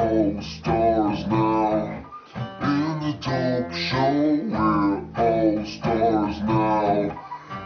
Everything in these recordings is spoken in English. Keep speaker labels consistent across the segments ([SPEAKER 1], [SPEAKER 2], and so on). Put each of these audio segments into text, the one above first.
[SPEAKER 1] all stars now. In the dope show, we're all stars now.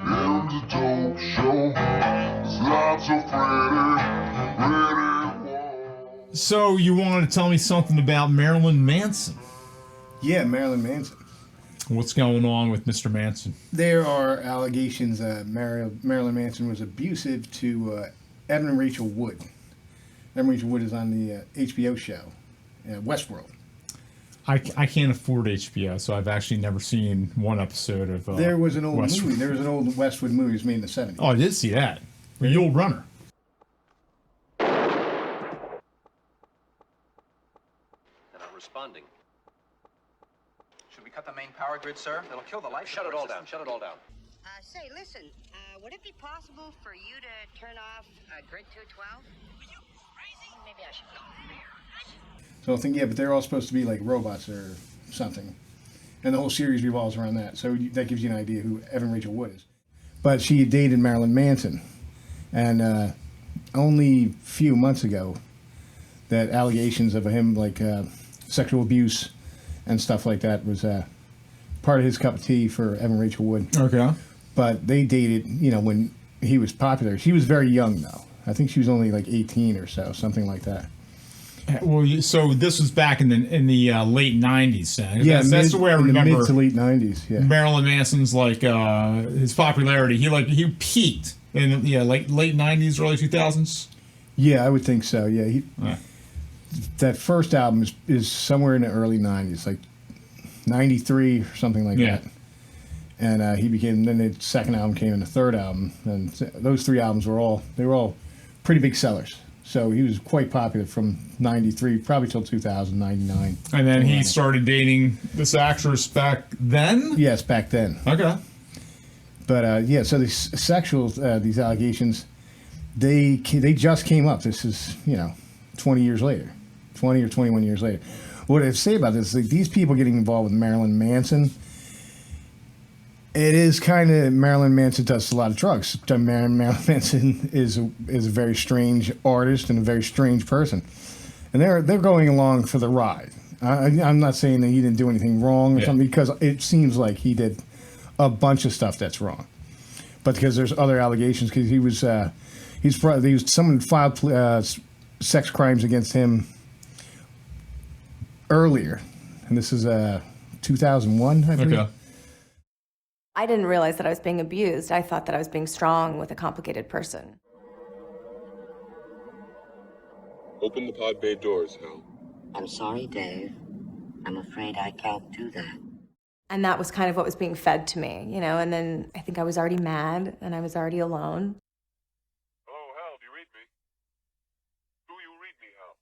[SPEAKER 1] In the dope show, there's lots of Freddy.
[SPEAKER 2] So you wanted to tell me something about Marilyn Manson?
[SPEAKER 3] Yeah, Marilyn Manson.
[SPEAKER 2] What's going on with Mr. Manson?
[SPEAKER 3] There are allegations Marilyn Manson was abusive to Evan and Rachel Wood. Evan and Rachel Wood is on the HBO show, Westworld.
[SPEAKER 2] I can't afford HBO, so I've actually never seen one episode of
[SPEAKER 3] There was an old
[SPEAKER 2] Westworld.
[SPEAKER 3] movie. There was an old Westwood movie. It was made in the 70s.
[SPEAKER 2] Oh, I did see that. The Old Runner.
[SPEAKER 4] They're not responding.
[SPEAKER 5] Should we cut the main power grid, sir? It'll kill the life.
[SPEAKER 4] Shut it all down. Shut it all down.
[SPEAKER 6] Say, listen, would it be possible for you to turn off grid 212? Are you crazy? Maybe I should go.
[SPEAKER 3] So I think, yeah, but they're all supposed to be like robots or something. And the whole series revolves around that. So that gives you an idea who Evan Rachel Wood is. But she had dated Marilyn Manson. And only a few months ago, that allegations of him, like sexual abuse and stuff like that, was part of his cup of tea for Evan Rachel Wood.
[SPEAKER 2] Okay.
[SPEAKER 3] But they dated, when he was popular. She was very young, though. I think she was only like 18 or so, something like that.
[SPEAKER 2] Well, so this was back in the late '90s.
[SPEAKER 3] Yeah,
[SPEAKER 2] that's the way I remember.
[SPEAKER 3] Mid to late '90s. Yeah.
[SPEAKER 2] Marilyn Manson's his popularity. He peaked in late '90s, early 2000s.
[SPEAKER 3] Yeah, I would think so. Yeah, that first album is somewhere in the early '90s, like '93 or something like that. And then the second album came, and the third album, and those three albums were all pretty big sellers. So he was quite popular from '93, probably till 2000, '99.
[SPEAKER 2] And then he started dating this actress back then?
[SPEAKER 3] Yes, back then.
[SPEAKER 2] Okay.
[SPEAKER 3] But so these allegations, they just came up. This is 20 years later, 20 or 21 years later. What I say about this is, like, these people getting involved with Marilyn Manson. It is kind of, Marilyn Manson does a lot of drugs. Marilyn Manson is a very strange artist and a very strange person, and they're going along for the ride. I'm not saying that he didn't do anything wrong or something, because it seems like he did a bunch of stuff that's wrong, but because there's other allegations, because someone filed sex crimes against him earlier, and this is 2001, I believe.
[SPEAKER 2] Okay.
[SPEAKER 7] I didn't realize that I was being abused. I thought that I was being strong with a complicated person.
[SPEAKER 1] Open the pod bay doors, Hal.
[SPEAKER 6] I'm sorry, Dave. I'm afraid I can't do that.
[SPEAKER 7] And that was kind of what was being fed to me, and then I think I was already mad and I was already alone.
[SPEAKER 1] Hello, Hal, do you read me? Do you read me, Hal?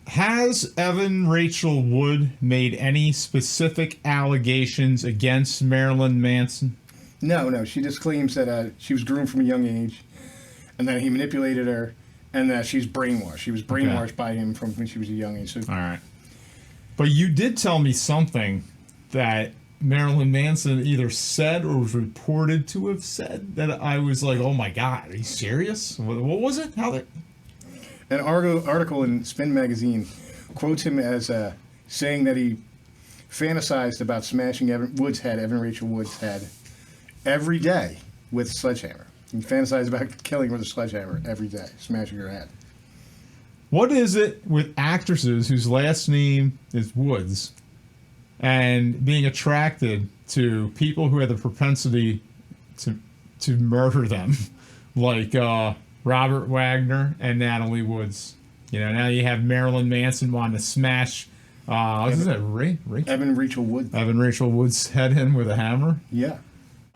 [SPEAKER 2] Has Evan Rachel Wood made any specific allegations against Marilyn Manson?
[SPEAKER 3] No. She just claims that she was groomed from a young age, and that he manipulated her, and that she's brainwashed. She was brainwashed by him from when she was a young age. So.
[SPEAKER 2] All right. But you did tell me something that Marilyn Manson either said or was reported to have said that I was like, oh my God, are you serious? What was it?
[SPEAKER 3] An article in Spin magazine quotes him as saying that he fantasized about smashing Evan Rachel Wood's head every day with a sledgehammer. He fantasized about killing her with a sledgehammer every day, smashing her head.
[SPEAKER 2] What is it with actresses whose last name is Woods and being attracted to people who have the propensity to murder them, like Robert Wagner and Natalie Woods? Now you have Marilyn Manson wanting to smash Evan
[SPEAKER 3] Rachel Wood.
[SPEAKER 2] Evan Rachel Wood's head in with a hammer.
[SPEAKER 3] Yeah.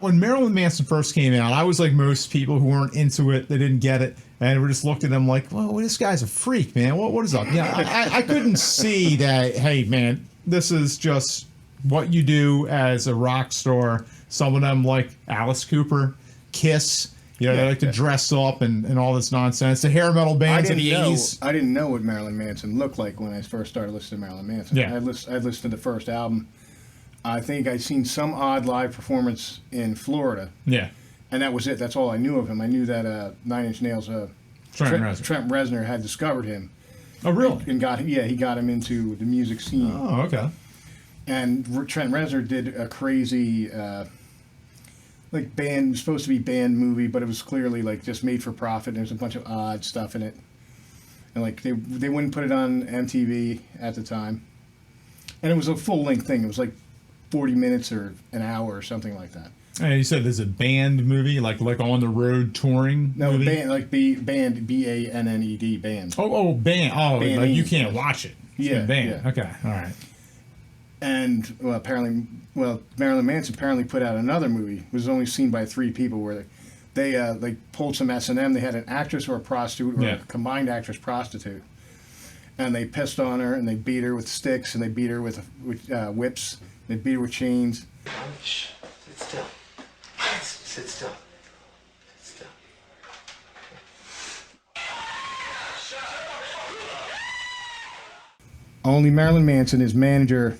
[SPEAKER 2] When Marilyn Manson first came out, I was like most people who weren't into it. They didn't get it. And we just looked at him like, well, this guy's a freak, man. What is up? I couldn't see that, hey, man, this is just what you do as a rock star. Some of them, like Alice Cooper, Kiss, they like to dress up and all this nonsense. The hair metal bands in the 80s.
[SPEAKER 3] I didn't know what Marilyn Manson looked like when I first started listening to Marilyn Manson.
[SPEAKER 2] Yeah.
[SPEAKER 3] I listened to the first album. I think I'd seen some odd live performance in Florida.
[SPEAKER 2] Yeah.
[SPEAKER 3] And that was it. That's all I knew of him. I knew that Nine Inch Nails, Trent Reznor had discovered him.
[SPEAKER 2] Oh, really?
[SPEAKER 3] And he got him into the music scene.
[SPEAKER 2] Oh, okay.
[SPEAKER 3] And Trent Reznor did a crazy, like band, supposed to be band movie, but it was clearly like just made for profit. There's a bunch of odd stuff in it, and like they wouldn't put it on MTV at the time, and it was a full length thing. It was like 40 minutes or an hour or something like that.
[SPEAKER 2] And you said there's a band movie, like on the road touring.
[SPEAKER 3] No,
[SPEAKER 2] movie?
[SPEAKER 3] band, like band, BANNED, band.
[SPEAKER 2] Oh, band. Oh,
[SPEAKER 3] Band
[SPEAKER 2] like you
[SPEAKER 3] name.
[SPEAKER 2] can't watch it. It's
[SPEAKER 3] Yeah,
[SPEAKER 2] been banned.
[SPEAKER 3] yeah.
[SPEAKER 2] Okay, all right.
[SPEAKER 3] And Marilyn Manson apparently put out another movie. It was only seen by 3 people where they pulled some S&M. They had an actress or a prostitute or a combined actress prostitute, and they pissed on her and they beat her with sticks and they beat her with whips. They beat her with chains.
[SPEAKER 8] Shh. Sit still. Sit still. Sit still.
[SPEAKER 3] Only Marilyn Manson, his manager,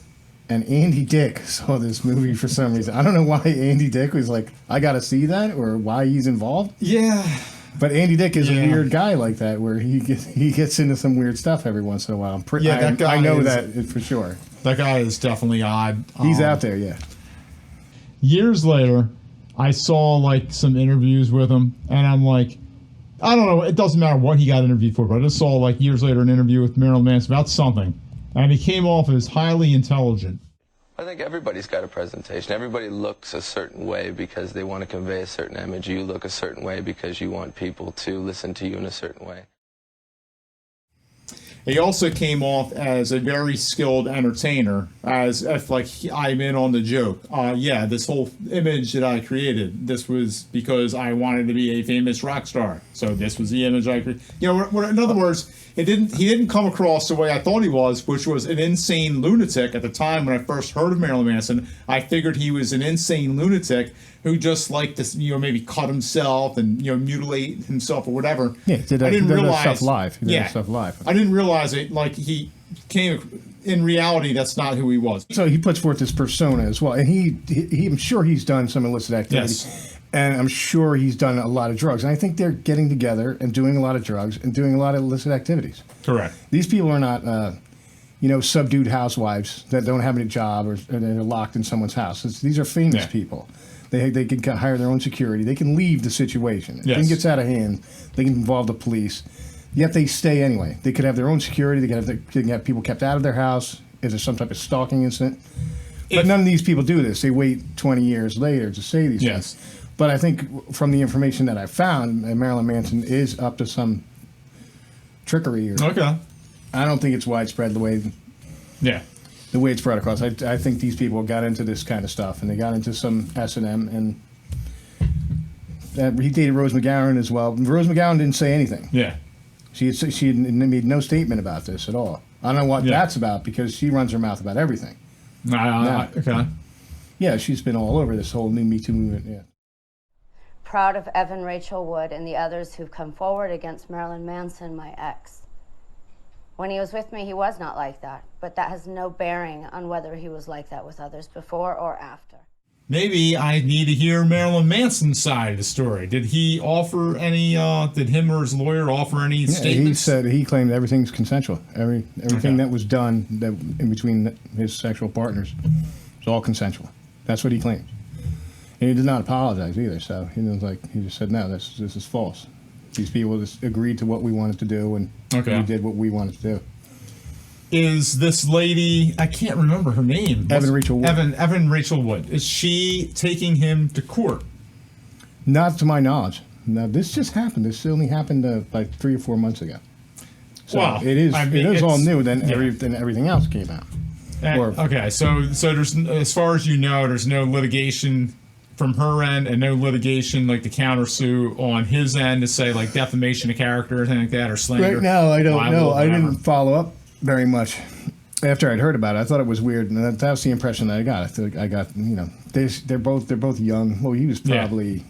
[SPEAKER 3] and Andy Dick saw this movie for some reason. I don't know why Andy Dick was like, I got to see that, or why he's involved.
[SPEAKER 2] Yeah.
[SPEAKER 3] But Andy Dick is a weird guy like that, where he gets into some weird stuff every once in a while.
[SPEAKER 2] That guy
[SPEAKER 3] I know that for sure.
[SPEAKER 2] That guy is definitely odd.
[SPEAKER 3] He's out there, yeah.
[SPEAKER 2] Years later, I saw like some interviews with him, and I'm like, I don't know. It doesn't matter what he got interviewed for, but I just saw like years later an interview with Marilyn Manson about something, and he came off as highly intelligent.
[SPEAKER 8] I think everybody's got a presentation. Everybody looks a certain way because they want to convey a certain image. You look a certain way because you want people to listen to you in a certain way.
[SPEAKER 2] He also came off as a very skilled entertainer, as if like I'm in on the joke. Yeah, this whole image that I created, this was because I wanted to be a famous rock star. So this was the image I created. You know, in other words, he didn't come across the way I thought he was, which was an insane lunatic. At the time when I first heard of Marilyn Manson, I figured he was an insane lunatic who just liked to, maybe cut himself and, mutilate himself or whatever.
[SPEAKER 3] Yeah,
[SPEAKER 2] I didn't realize
[SPEAKER 3] stuff live. He did stuff live.
[SPEAKER 2] I didn't realize it. Like he came in reality, that's not who he was.
[SPEAKER 3] So he puts forth this persona as well, and he I'm sure he's done some illicit activity, and I'm sure he's done a lot of drugs. And I think they're getting together and doing a lot of drugs and doing a lot of illicit activities.
[SPEAKER 2] Correct.
[SPEAKER 3] These people are not, subdued housewives that don't have any job or they're locked in someone's house. These are famous people. They can hire their own security. They can leave the situation. If things gets out of hand, they can involve the police. Yet they stay anyway. They could have their own security. They can have people kept out of their house if there's some type of stalking incident. But none of these people do this. They wait 20 years later to say these things. But I think from the information that I found, Marilyn Manson is up to some trickery. I don't think it's widespread the way it's brought across. I think these people got into this kind of stuff, and they got into some S&M, and he dated Rose McGowan as well. Rose McGowan didn't say anything. She had made no statement about this at all. I don't know what that's about, because she runs her mouth about everything. Yeah, she's been all over this whole new Me Too movement.
[SPEAKER 9] Proud of Evan Rachel Wood and the others who've come forward against Marilyn Manson, my ex. When he was with me, he was not like that, but that has no bearing on whether he was like that with others before or after.
[SPEAKER 2] Maybe I need to hear Marilyn Manson's side of the story. Did he offer any, did him or his lawyer offer any statements?
[SPEAKER 3] He claimed everything's consensual. Everything that was done in between his sexual partners was all consensual. That's what he claimed. And he did not apologize either, so he just said, no, this is false. These people just agreed to what we wanted to do, and we did what we wanted to do.
[SPEAKER 2] Is this lady, I can't remember her name.
[SPEAKER 3] Evan Rachel Wood.
[SPEAKER 2] Evan Rachel Wood. Is she taking him to court?
[SPEAKER 3] Not to my knowledge. No, this just happened. This only happened like 3 or 4 months ago. So it is all new. Then everything else came out.
[SPEAKER 2] So there's, as far as you know, there's no litigation from her end, and no litigation like the countersue on his end to say like defamation of character or anything like that, or slander.
[SPEAKER 3] Right now, I don't know. I didn't follow up very much after I'd heard about it. I thought it was weird, and that was the impression that I got. I think I got, they're both young. Well, he was probably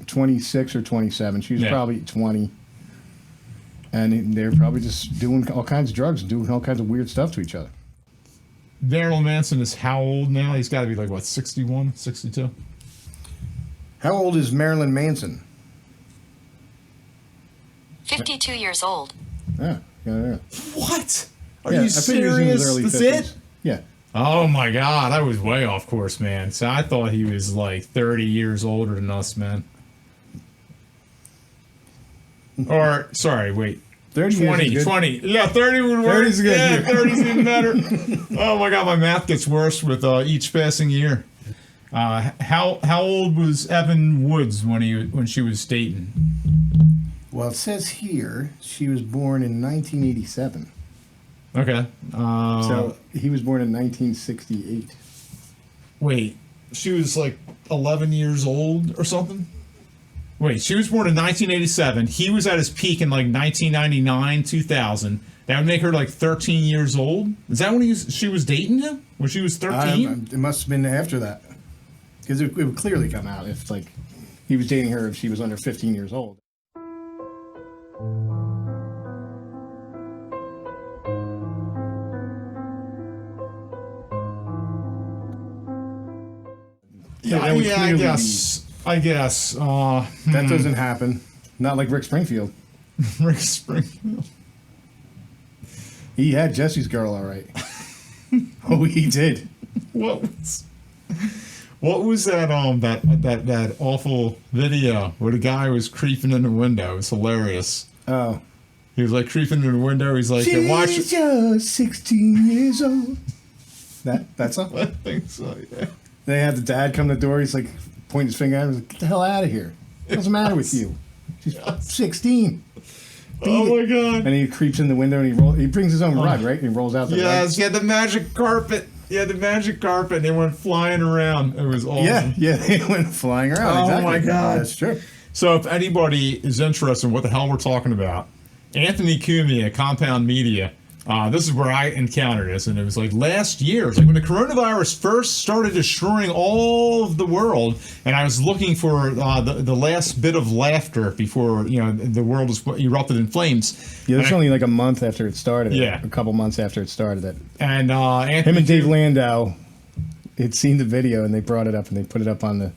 [SPEAKER 3] 26 or 27. She was probably 20, and they're probably just doing all kinds of drugs and doing all kinds of weird stuff to each other.
[SPEAKER 2] Marilyn Manson is how old now? He's got to be like, what, 61, 62?
[SPEAKER 3] How old is Marilyn Manson?
[SPEAKER 10] 52 years old.
[SPEAKER 3] Yeah, Yeah.
[SPEAKER 2] What? Are
[SPEAKER 3] Yeah,
[SPEAKER 2] you
[SPEAKER 3] I think he was in his
[SPEAKER 2] serious?
[SPEAKER 3] early
[SPEAKER 2] That's
[SPEAKER 3] 50s.
[SPEAKER 2] it?
[SPEAKER 3] Yeah.
[SPEAKER 2] Oh my God, I was way off course, man. So I thought he was like 30 years older than us, man. Or, sorry, wait.
[SPEAKER 3] 30 years
[SPEAKER 2] 20,
[SPEAKER 3] is good.
[SPEAKER 2] 20. Yeah, 30 would work.
[SPEAKER 3] 30's good.
[SPEAKER 2] Yeah, 30's even better. Oh my God, my math gets worse with each passing year. How old was Evan Woods when she was dating?
[SPEAKER 3] Well, it says here she was born in 1987.
[SPEAKER 2] Okay.
[SPEAKER 3] So he was born in 1968.
[SPEAKER 2] Wait, she was like 11 years old or something? Wait, she was born in 1987. He was at his peak in like 1999, 2000. That would make her like 13 years old? Is that when she was dating him? When she was 13?
[SPEAKER 3] It must have been after that. Because it would clearly come out if like he was dating her if she was under 15 years old.
[SPEAKER 2] Yeah, I guess.
[SPEAKER 3] That doesn't happen. Not like Rick Springfield.
[SPEAKER 2] Rick Springfield.
[SPEAKER 3] He had Jesse's girl, all right. Oh, he did.
[SPEAKER 2] What was that that awful video where the guy was creeping in the window? It was hilarious.
[SPEAKER 3] Oh.
[SPEAKER 2] He was like creeping in the window. He's like, watch.
[SPEAKER 3] She's just 16 years old. That's all?
[SPEAKER 2] I think so, yeah.
[SPEAKER 3] They had the dad come to the door. He's like, pointing his finger at him. He's like, get the hell out of here. What's the matter with you? She's 16.
[SPEAKER 2] Oh my God.
[SPEAKER 3] And he creeps in the window and he brings his own rug, right? And he rolls out the rug.
[SPEAKER 2] Yes, he had the magic carpet. And they went flying around. It was awesome.
[SPEAKER 3] Yeah, they went flying around.
[SPEAKER 2] Oh
[SPEAKER 3] Exactly.
[SPEAKER 2] my God.
[SPEAKER 3] That's true.
[SPEAKER 2] So if anybody is interested in what the hell we're talking about, Anthony Cumia, Compound Media, this is where I encountered this, and it was like last year. It was like when the coronavirus first started destroying all of the world, and I was looking for the last bit of laughter before the world was erupted in flames.
[SPEAKER 3] Yeah, it's only like a month after it started.
[SPEAKER 2] Yeah.
[SPEAKER 3] A couple months after it started.
[SPEAKER 2] And
[SPEAKER 3] Him and Dave Landau had seen the video, and they brought it up, and they put it up on the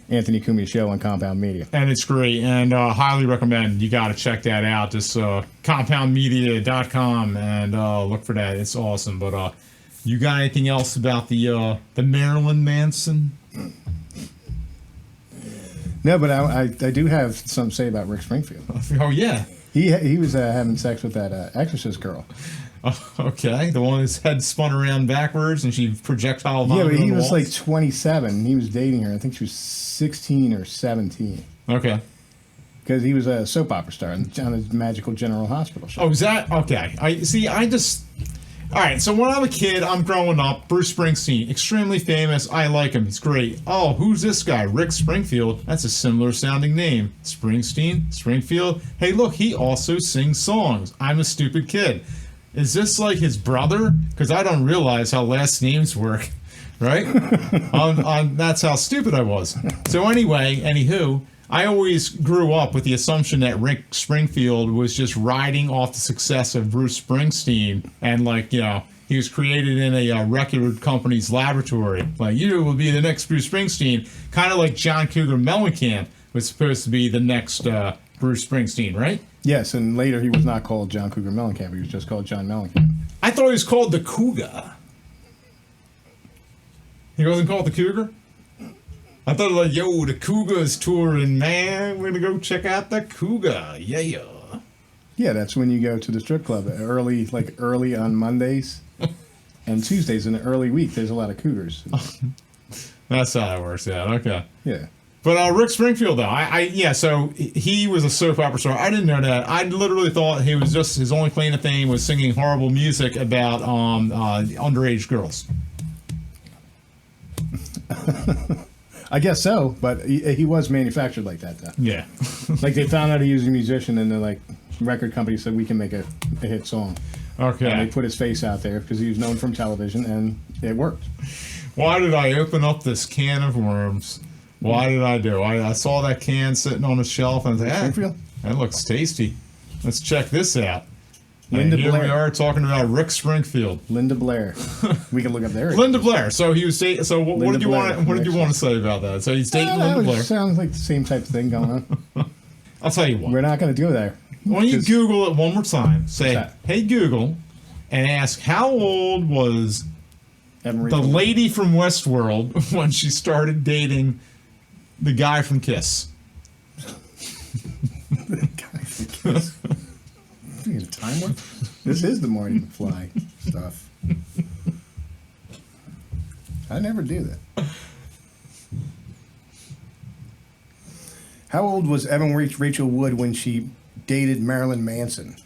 [SPEAKER 3] Anthony Cumia show on Compound Media.
[SPEAKER 2] And it's great, and highly recommend. You got to check that out. Just compoundmedia.com and look for that. It's awesome. But you got anything else about the Marilyn Manson?
[SPEAKER 3] No, but I do have something to say about Rick Springfield.
[SPEAKER 2] Oh yeah,
[SPEAKER 3] he was having sex with that Exorcist girl.
[SPEAKER 2] Oh, okay, the one whose head spun around backwards and she projectile vomited.
[SPEAKER 3] Yeah, but he
[SPEAKER 2] on the
[SPEAKER 3] was
[SPEAKER 2] walls?
[SPEAKER 3] like 27. And he was dating her. I think she was 16 or 17.
[SPEAKER 2] Okay.
[SPEAKER 3] Because he was a soap opera star on the Magical General Hospital show.
[SPEAKER 2] Oh, is that okay? All right, so when I'm a kid, I'm growing up. Bruce Springsteen, extremely famous. I like him. He's great. Oh, who's this guy? Rick Springfield. That's a similar sounding name. Springsteen, Springfield. Hey, look, he also sings songs. I'm a stupid kid. Is this like his brother? Because I don't realize how last names work, right? That's how stupid I was. So anywho, I always grew up with the assumption that Rick Springfield was just riding off the success of Bruce Springsteen, and he was created in a record company's laboratory. Like, you will be the next Bruce Springsteen, kind of like John Cougar Mellencamp was supposed to be the next Bruce Springsteen, right?
[SPEAKER 3] Yes, and later he was not called John Cougar Mellencamp. He was just called John Mellencamp.
[SPEAKER 2] I thought he was called the Cougar. He wasn't called the Cougar? I thought like, yo, the Cougar's touring, man. We're going to go check out the Cougar. Yeah.
[SPEAKER 3] Yeah, that's when you go to the strip club early on Mondays and Tuesdays in the early week. There's a lot of cougars.
[SPEAKER 2] That's how it works out. Okay.
[SPEAKER 3] Yeah.
[SPEAKER 2] But Rick Springfield, though, so he was a soap opera star. I didn't know that. I literally thought he was just, his only claim to fame was singing horrible music about underage girls.
[SPEAKER 3] I guess so, but he was manufactured like that, though.
[SPEAKER 2] Yeah.
[SPEAKER 3] Like, they found out he was a musician, and the record company said, we can make a hit song.
[SPEAKER 2] Okay.
[SPEAKER 3] And they put his face out there because he was known from television, and it worked.
[SPEAKER 2] Why did I open up this can of worms? Why did I do? I saw that can sitting on the shelf, and I was like,
[SPEAKER 3] Springfield?
[SPEAKER 2] That looks tasty. Let's check this out.
[SPEAKER 3] Linda
[SPEAKER 2] and here
[SPEAKER 3] Blair.
[SPEAKER 2] we are talking about Rick Springfield.
[SPEAKER 3] Linda Blair. We can look up there.
[SPEAKER 2] Linda Blair. So he was dating. So what did you
[SPEAKER 3] Blair.
[SPEAKER 2] want? What did you want to say about that? So he's dating Linda Blair.
[SPEAKER 3] Sounds like the same type of thing going on.
[SPEAKER 2] I'll tell you what.
[SPEAKER 3] We're not going to go there.
[SPEAKER 2] Why don't you Google it one more time? Say,
[SPEAKER 3] that?
[SPEAKER 2] hey Google, and ask how old was
[SPEAKER 3] Evan
[SPEAKER 2] the
[SPEAKER 3] Rachel Wood.
[SPEAKER 2] lady from Westworld when she started dating the guy from Kiss.
[SPEAKER 3] Time warp? This is the Marty McFly stuff. I never do that. How old was Evan Rachel Wood when she dated Marilyn Manson?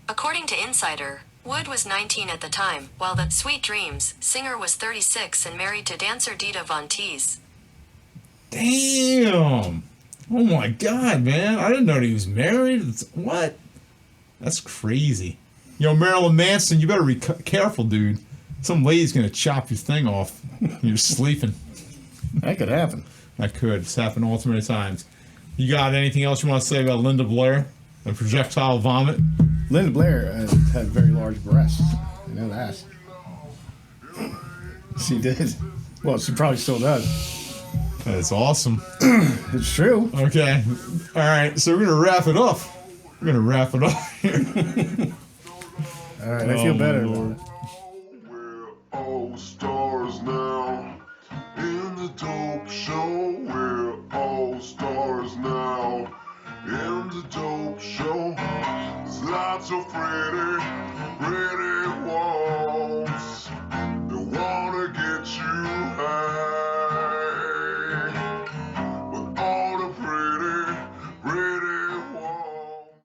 [SPEAKER 10] According to Insider, Wood was 19 at the time, while the Sweet Dreams singer was 36 and married to dancer Dita Von Teese.
[SPEAKER 2] Damn. Oh my God, man. I didn't know he was married. What? That's crazy. Yo, Marilyn Manson, you better be careful, dude. Some lady's going to chop your thing off. You're sleeping.
[SPEAKER 3] That could happen.
[SPEAKER 2] That could. It's happened all too many times. You got anything else you want to say about Linda Blair and projectile vomit?
[SPEAKER 3] Linda Blair had very large breasts. I know that. She did. Well, she probably still does.
[SPEAKER 2] That's awesome.
[SPEAKER 3] It's true.
[SPEAKER 2] Okay. All right. So we're going to wrap it up. We're going to wrap it up here.
[SPEAKER 3] All right. I feel better.
[SPEAKER 2] Lord.
[SPEAKER 1] We're all stars now. In the dope show, we're all stars now. In the dope show, there's lots of Freddy.